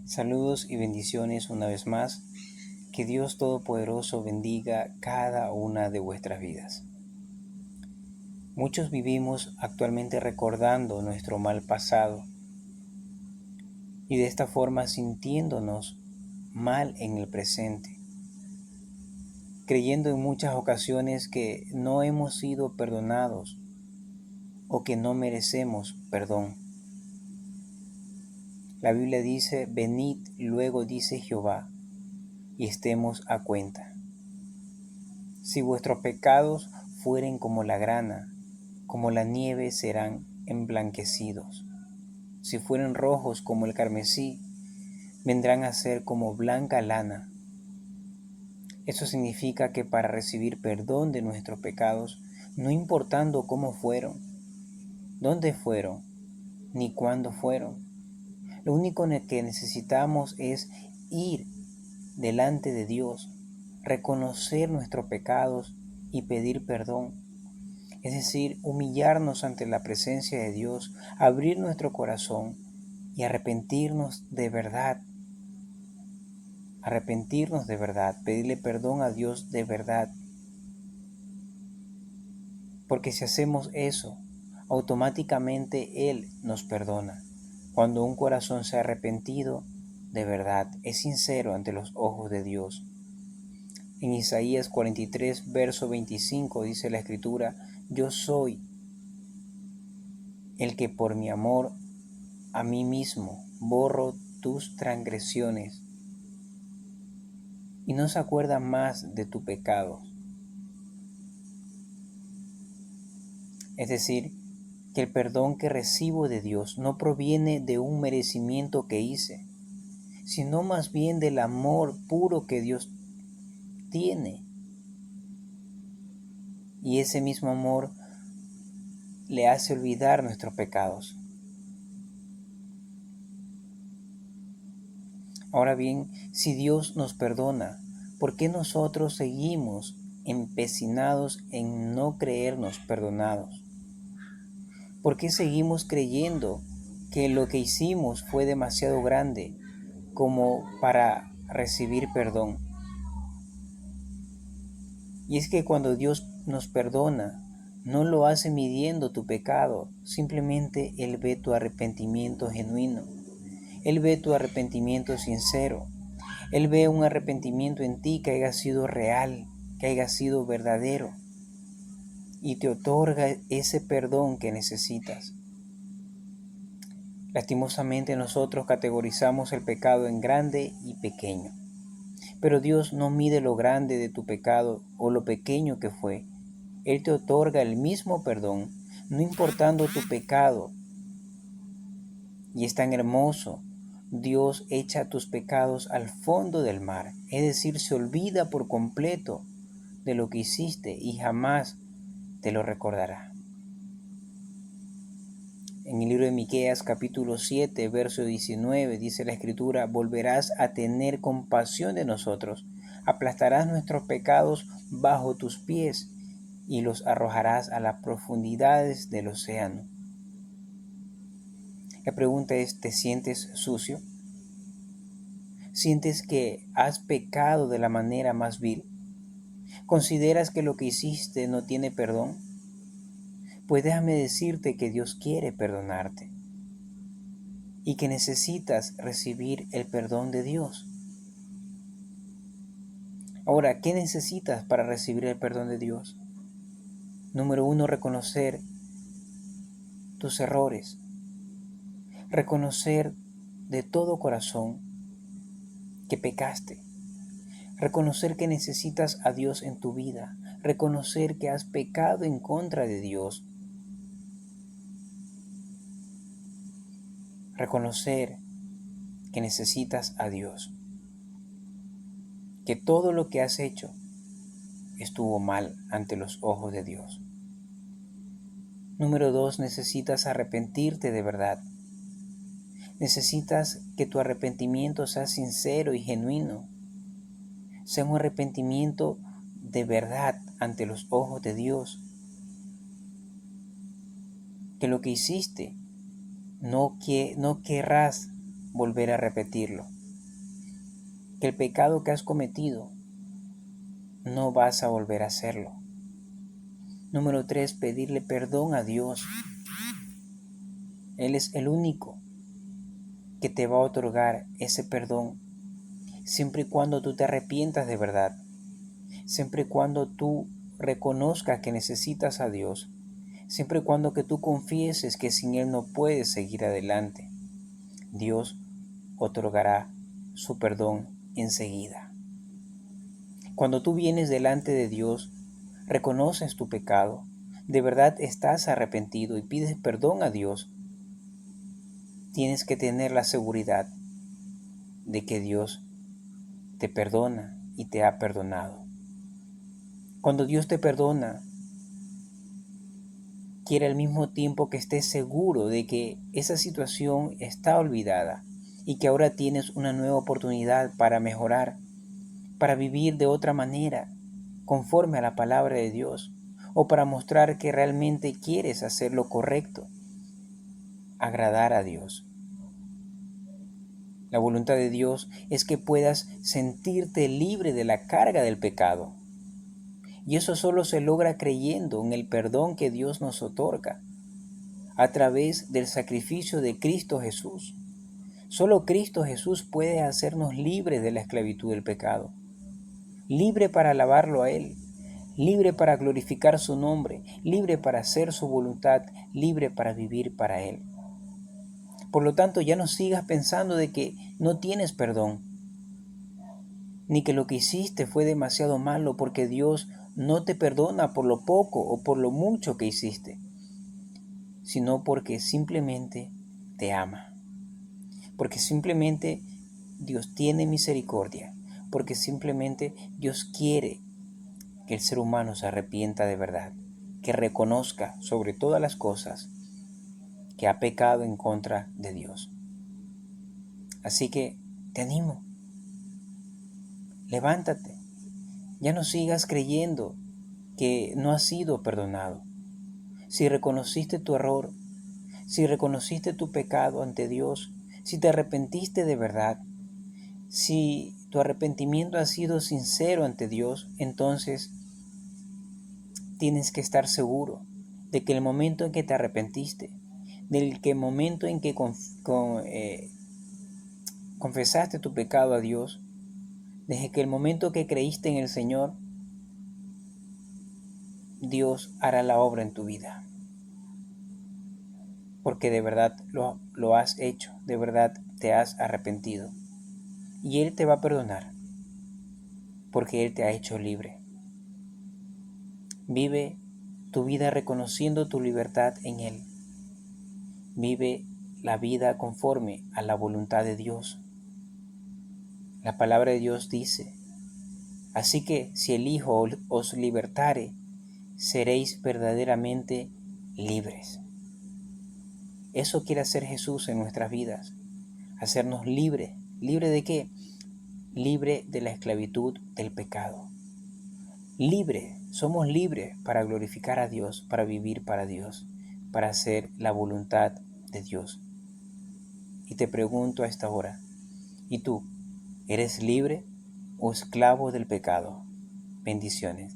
Saludos y bendiciones una vez más. Que Dios Todopoderoso bendiga cada una de vuestras vidas. Muchos vivimos actualmente recordando nuestro mal pasado y de esta forma sintiéndonos mal en el presente, creyendo en muchas ocasiones que no hemos sido perdonados o que no merecemos perdón. La Biblia dice: venid luego, dice Jehová, y estemos a cuenta. Si vuestros pecados fueren como la grana, como la nieve serán emblanquecidos. Si fueren rojos como el carmesí, vendrán a ser como blanca lana. Eso significa que para recibir perdón de nuestros pecados, no importando cómo fueron, dónde fueron, ni cuándo fueron, lo único que necesitamos es ir delante de Dios, reconocer nuestros pecados y pedir perdón. Es decir, humillarnos ante la presencia de Dios, abrir nuestro corazón y arrepentirnos de verdad. Arrepentirnos de verdad, pedirle perdón a Dios de verdad. Porque si hacemos eso, automáticamente Él nos perdona. Cuando un corazón se ha arrepentido, de verdad, es sincero ante los ojos de Dios. En Isaías 43, verso 25 dice la Escritura: yo soy el que por mi amor a mí mismo borro tus transgresiones y no se acuerda más de tu pecado. Es decir, que el perdón que recibo de Dios no proviene de un merecimiento que hice, sino más bien del amor puro que Dios tiene. Y ese mismo amor le hace olvidar nuestros pecados. Ahora bien, si Dios nos perdona, ¿por qué nosotros seguimos empecinados en no creernos perdonados? ¿Por qué seguimos creyendo que lo que hicimos fue demasiado grande como para recibir perdón? Y es que cuando Dios nos perdona, no lo hace midiendo tu pecado, simplemente Él ve tu arrepentimiento genuino. Él ve tu arrepentimiento sincero. Él ve un arrepentimiento en ti que haya sido real, que haya sido verdadero, y te otorga ese perdón que necesitas. Lastimosamente nosotros categorizamos el pecado en grande y pequeño, pero Dios no mide lo grande de tu pecado o lo pequeño que fue. Él te otorga el mismo perdón, no importando tu pecado. Y es tan hermoso. Dios echa tus pecados al fondo del mar, es decir, se olvida por completo de lo que hiciste y jamás te lo recordará. En el libro de Miqueas capítulo 7, verso 19, dice la Escritura: volverás a tener compasión de nosotros, aplastarás nuestros pecados bajo tus pies y los arrojarás a las profundidades del océano. La pregunta es: ¿te sientes sucio? ¿Sientes que has pecado de la manera más vil? ¿Consideras que lo que hiciste no tiene perdón? Pues déjame decirte que Dios quiere perdonarte y que necesitas recibir el perdón de Dios. Ahora, ¿qué necesitas para recibir el perdón de Dios? Número 1, reconocer tus errores. Reconocer de todo corazón que pecaste. Reconocer que necesitas a Dios en tu vida. Reconocer que has pecado en contra de Dios. Reconocer que necesitas a Dios. Que todo lo que has hecho estuvo mal ante los ojos de Dios. Número 2, necesitas arrepentirte de verdad. Necesitas que tu arrepentimiento sea sincero y genuino. Sea un arrepentimiento de verdad ante los ojos de Dios. Que lo que hiciste no querrás volver a repetirlo. que el pecado que has cometido no vas a volver a hacerlo. Número 3, pedirle perdón a Dios. Él es el único que te va a otorgar ese perdón, siempre y cuando tú te arrepientas de verdad, siempre y cuando tú reconozcas que necesitas a Dios, siempre y cuando que tú confieses que sin Él no puedes seguir adelante. Dios otorgará su perdón enseguida. Cuando tú vienes delante de Dios, reconoces tu pecado, de verdad estás arrepentido y pides perdón a Dios, tienes que tener la seguridad de que Dios te perdona y te ha perdonado. Cuando Dios te perdona, quiere al mismo tiempo que estés seguro de que esa situación está olvidada y que ahora tienes una nueva oportunidad para mejorar, para vivir de otra manera, conforme a la palabra de Dios, o para mostrar que realmente quieres hacer lo correcto, agradar a Dios. La voluntad de Dios es que puedas sentirte libre de la carga del pecado. Y eso solo se logra creyendo en el perdón que Dios nos otorga a través del sacrificio de Cristo Jesús. Solo Cristo Jesús puede hacernos libres de la esclavitud del pecado, libre para alabarlo a Él, libre para glorificar su nombre, libre para hacer su voluntad, libre para vivir para Él. Por lo tanto, ya no sigas pensando de que no tienes perdón, ni que lo que hiciste fue demasiado malo, porque Dios no te perdona por lo poco o por lo mucho que hiciste, sino porque simplemente te ama, porque simplemente Dios tiene misericordia, porque simplemente Dios quiere que el ser humano se arrepienta de verdad, que reconozca sobre todas las cosas que ha pecado en contra de Dios. Así que te animo, levántate, ya no sigas creyendo que no has sido perdonado. Si reconociste tu error, si reconociste tu pecado ante Dios, si te arrepentiste de verdad, si tu arrepentimiento ha sido sincero ante Dios, entonces tienes que estar seguro de que el momento en que te arrepentiste, del que momento en que confesaste tu pecado a Dios, desde que el momento que creíste en el Señor, Dios hará la obra en tu vida. Porque de verdad lo has hecho, de verdad te has arrepentido. Y Él te va a perdonar, porque Él te ha hecho libre. Vive tu vida reconociendo tu libertad en Él. Vive la vida conforme a la voluntad de Dios. La palabra de Dios dice: así que si el Hijo os libertare, seréis verdaderamente libres. Eso quiere hacer Jesús en nuestras vidas, hacernos libres. ¿Libre de qué? Libre de la esclavitud del pecado. Libre, somos libres para glorificar a Dios, para vivir para Dios, para hacer la voluntad de Dios. Y te pregunto a esta hora, ¿y tú, eres libre o esclavo del pecado? Bendiciones.